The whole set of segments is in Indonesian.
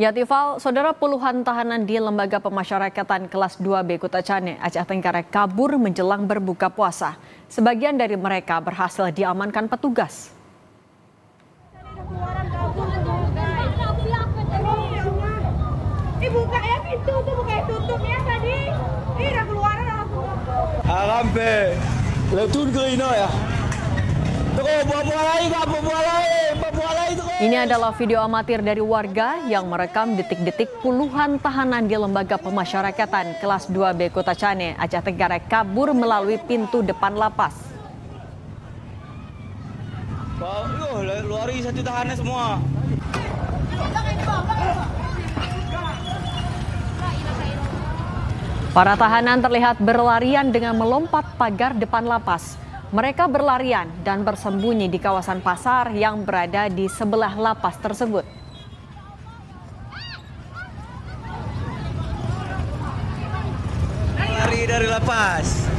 Ya, Tifal, saudara, puluhan tahanan di Lembaga Pemasyarakatan kelas 2B Kutacane, Aceh Tenggara kabur menjelang berbuka puasa. Sebagian dari mereka berhasil diamankan petugas. Buka ya pintu tuh, buka tutup ya tadi. Udah keluaran langsung. Sampai letun ke ini ya. Ini adalah video amatir dari warga yang merekam detik-detik puluhan tahanan di Lembaga Pemasyarakatan kelas 2B Kutacane, Aceh Tenggara kabur melalui pintu depan lapas. Lari satu tahanan semua. Para tahanan terlihat berlarian dengan melompat pagar depan lapas. Mereka berlarian dan bersembunyi di kawasan pasar yang berada di sebelah lapas tersebut. Lari dari lapas.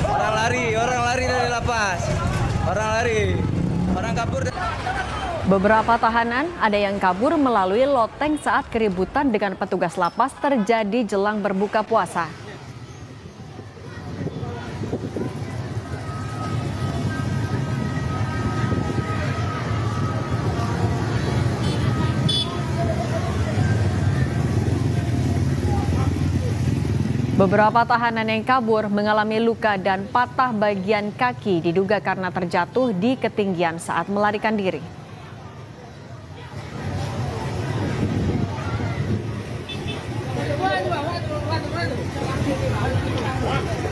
Orang lari dari lapas. Orang kabur. Beberapa tahanan ada yang kabur melalui loteng saat keributan dengan petugas lapas terjadi jelang berbuka puasa. Beberapa tahanan yang kabur mengalami luka dan patah bagian kaki diduga karena terjatuh di ketinggian saat melarikan diri.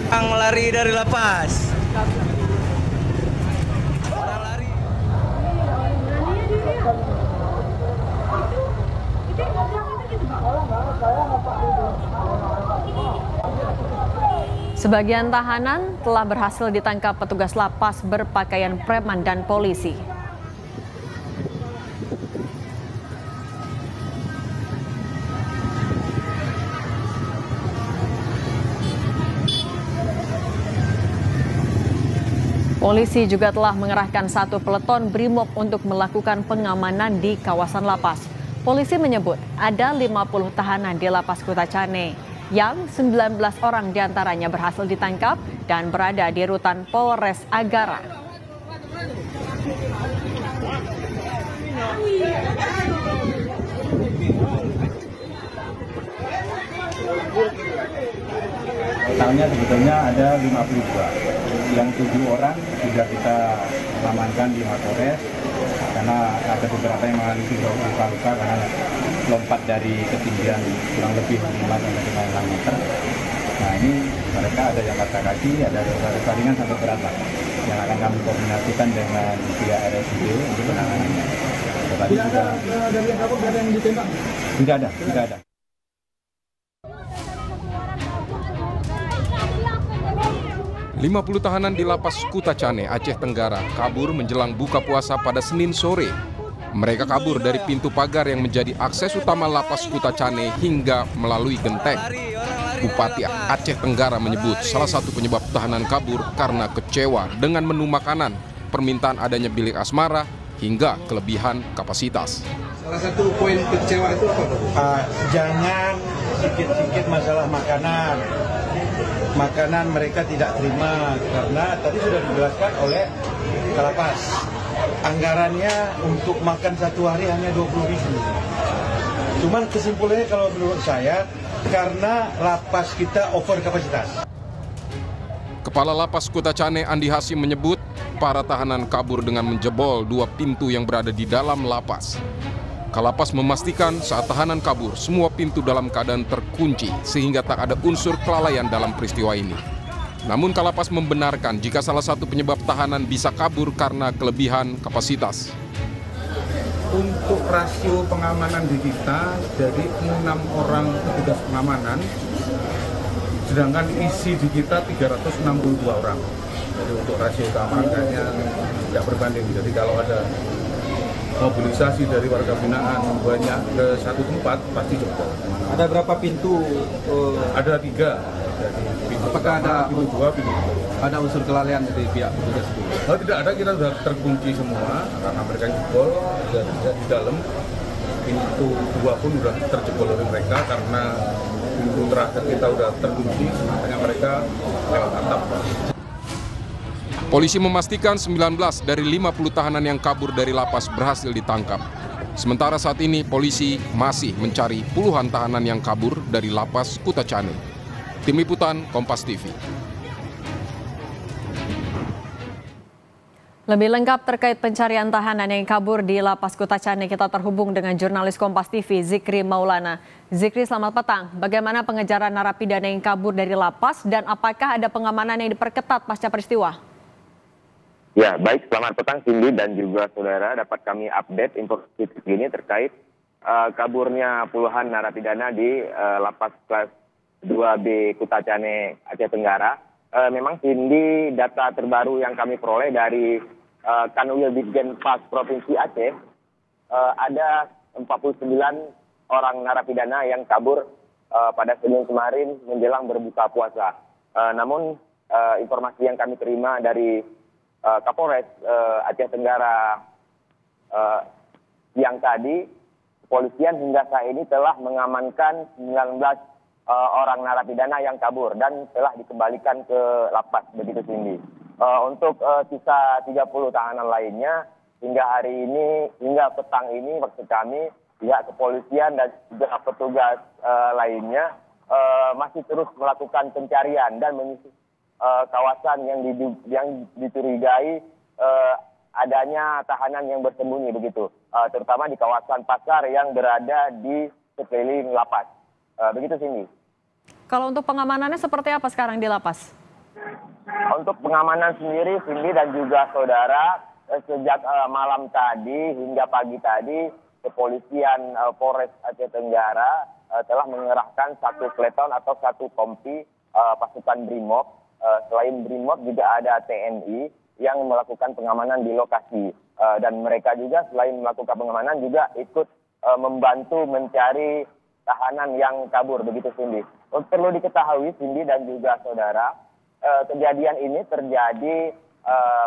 Yang lari dari lapas. Orang lari. Sebagian tahanan telah berhasil ditangkap petugas lapas berpakaian preman dan polisi. Polisi juga telah mengerahkan satu peleton BRIMOB untuk melakukan pengamanan di kawasan lapas. Polisi menyebut ada 50 tahanan di lapas Kutacane yang 19 orang diantaranya berhasil ditangkap dan berada di rutan Polres Agara. Totalnya sebetulnya ada 52. Yang 7 orang sudah kita amankan di Mapolres karena ada beberapa yang mengalami luka-luka karena lompat dari ketinggian kurang lebih 5-6 meter. Nah, ini mereka ada yang patah kaki, ada luka ringan sampai berat yang akan kami koordinasikan dengan pihak RSUD untuk penanganannya. Tadi sudah dari yang kabur, ada yang ditembak? Tidak ada. 50 tahanan di lapas Kutacane, Aceh Tenggara kabur menjelang buka puasa pada Senin sore. Mereka kabur dari pintu pagar yang menjadi akses utama lapas Kutacane hingga melalui genteng. Bupati Aceh Tenggara menyebut salah satu penyebab tahanan kabur karena kecewa dengan menu makanan, permintaan adanya bilik asmara, hingga kelebihan kapasitas. Salah satu poin kecewa itu apa? Jangan sedikit-sedikit masalah makanan. Makanan mereka tidak terima karena tadi sudah dijelaskan oleh Kalapas. Anggarannya untuk makan satu hari hanya 20.000. Cuman kesimpulannya kalau menurut saya karena lapas kita over kapasitas. Kepala Lapas Kutacane Andi Hasim menyebut para tahanan kabur dengan menjebol 2 pintu yang berada di dalam lapas. Kalapas memastikan saat tahanan kabur, semua pintu dalam keadaan terkunci sehingga tak ada unsur kelalaian dalam peristiwa ini. Namun Kalapas membenarkan jika salah satu penyebab tahanan bisa kabur karena kelebihan kapasitas. Untuk rasio pengamanan di kita dari 6 orang petugas pengamanan, sedangkan isi di kita 362 orang. Jadi untuk rasio keamanannya tidak berbanding. Jadi kalau ada mobilisasi dari warga binaan banyak ke satu tempat pasti jebol. Ada berapa pintu? Ada 3. Pintu apakah pertama, ada pintu 2, pintu 3. Ada unsur kelalaian dari pihak petugas itu? Kalau tidak ada, kita sudah terkunci semua karena mereka jebol di dalam. pintu 2 pun sudah terjebol oleh mereka karena pintu terakhir kita sudah terkunci, makanya mereka lewat atap. Polisi memastikan 19 dari 50 tahanan yang kabur dari lapas berhasil ditangkap. Sementara saat ini polisi masih mencari puluhan tahanan yang kabur dari lapas Kutacane. Tim Liputan Kompas TV. Lebih lengkap terkait pencarian tahanan yang kabur di lapas Kutacane, kita terhubung dengan jurnalis Kompas TV Zikri Maulana. Zikri, selamat petang. Bagaimana pengejaran narapidana yang kabur dari lapas dan apakah ada pengamanan yang diperketat pasca peristiwa? Ya, baik. Selamat petang, Cindy dan juga saudara. Dapat kami update informasi terkini terkait kaburnya puluhan narapidana di lapas kelas 2B Kutacane, Aceh Tenggara. Memang, Cindy, data terbaru yang kami peroleh dari Kanwil Ditjen Pas Provinsi Aceh, ada 49 orang narapidana yang kabur pada Senin kemarin menjelang berbuka puasa. Namun, informasi yang kami terima dari Kapolres Aceh Tenggara siang tadi, kepolisian hingga saat ini telah mengamankan 19 orang narapidana yang kabur dan telah dikembalikan ke lapas, begitu Cindy. Untuk sisa 30 tahanan lainnya hingga hari ini, hingga petang ini maksud kami, pihak kepolisian dan juga petugas lainnya masih terus melakukan pencarian dan menyisir kawasan yang dicurigai adanya tahanan yang bersembunyi, begitu, terutama di kawasan pasar yang berada di sekeliling lapas. Begitu, Cindy. Kalau untuk pengamanannya seperti apa sekarang di lapas? Untuk pengamanan sendiri, Cindy dan juga saudara, sejak malam tadi hingga pagi tadi, kepolisian Polres Aceh Tenggara telah mengerahkan satu peleton atau satu kompi pasukan BRIMOB. Selain BRIMOB juga ada TNI yang melakukan pengamanan di lokasi. Dan mereka juga selain melakukan pengamanan juga ikut membantu mencari tahanan yang kabur, begitu Cindy. Perlu diketahui, Cindy dan juga saudara, kejadian ini terjadi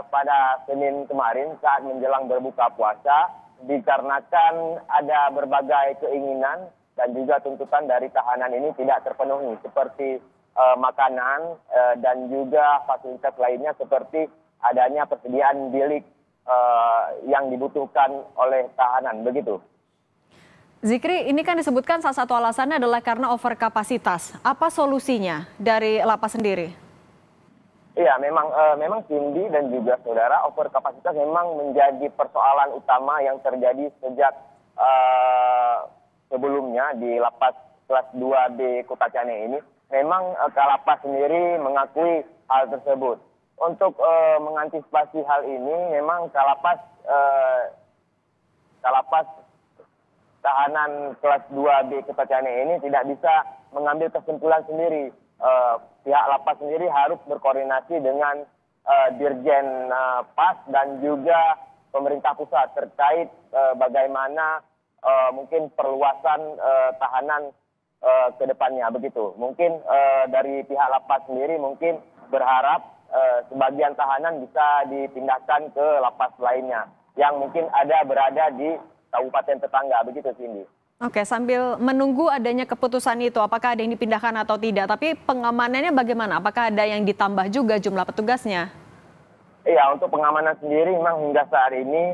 pada Senin kemarin saat menjelang berbuka puasa, dikarenakan ada berbagai keinginan dan juga tuntutan dari tahanan ini tidak terpenuhi, seperti makanan dan juga fasilitas lainnya seperti adanya persediaan bilik yang dibutuhkan oleh tahanan, begitu. Zikri, ini kan disebutkan salah satu alasannya adalah karena overkapasitas. Apa solusinya dari lapas sendiri? Iya, memang Cindy dan juga saudara, overkapasitas memang menjadi persoalan utama yang terjadi sejak sebelumnya di lapas kelas 2B Kutacane ini. Memang Kalapas sendiri mengakui hal tersebut. Untuk mengantisipasi hal ini, memang Kalapas tahanan kelas 2B Kutacane ini tidak bisa mengambil kesimpulan sendiri. Pihak lapas sendiri harus berkoordinasi dengan Dirjen Pas dan juga pemerintah pusat terkait bagaimana mungkin perluasan tahanan ke depannya, begitu. Mungkin dari pihak lapas sendiri mungkin berharap sebagian tahanan bisa dipindahkan ke lapas lainnya yang mungkin berada di kabupaten tetangga, begitu Cindy. Oke, sambil menunggu adanya keputusan itu, apakah ada yang dipindahkan atau tidak? Tapi pengamanannya bagaimana? Apakah ada yang ditambah juga jumlah petugasnya? Iya, untuk pengamanan sendiri memang hingga saat ini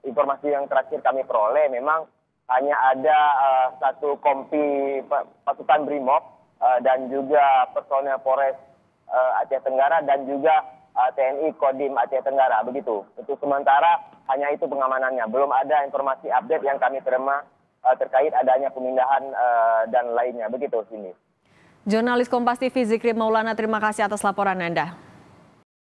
informasi yang terakhir kami peroleh memang hanya ada satu kompi pasukan BRIMOB dan juga personel Polres Aceh Tenggara dan juga TNI Kodim Aceh Tenggara, begitu. Untuk sementara hanya itu pengamanannya. Belum ada informasi update yang kami terima terkait adanya pemindahan dan lainnya, begitu sini. Jurnalis Kompas TV Zikri Maulana, terima kasih atas laporan Anda.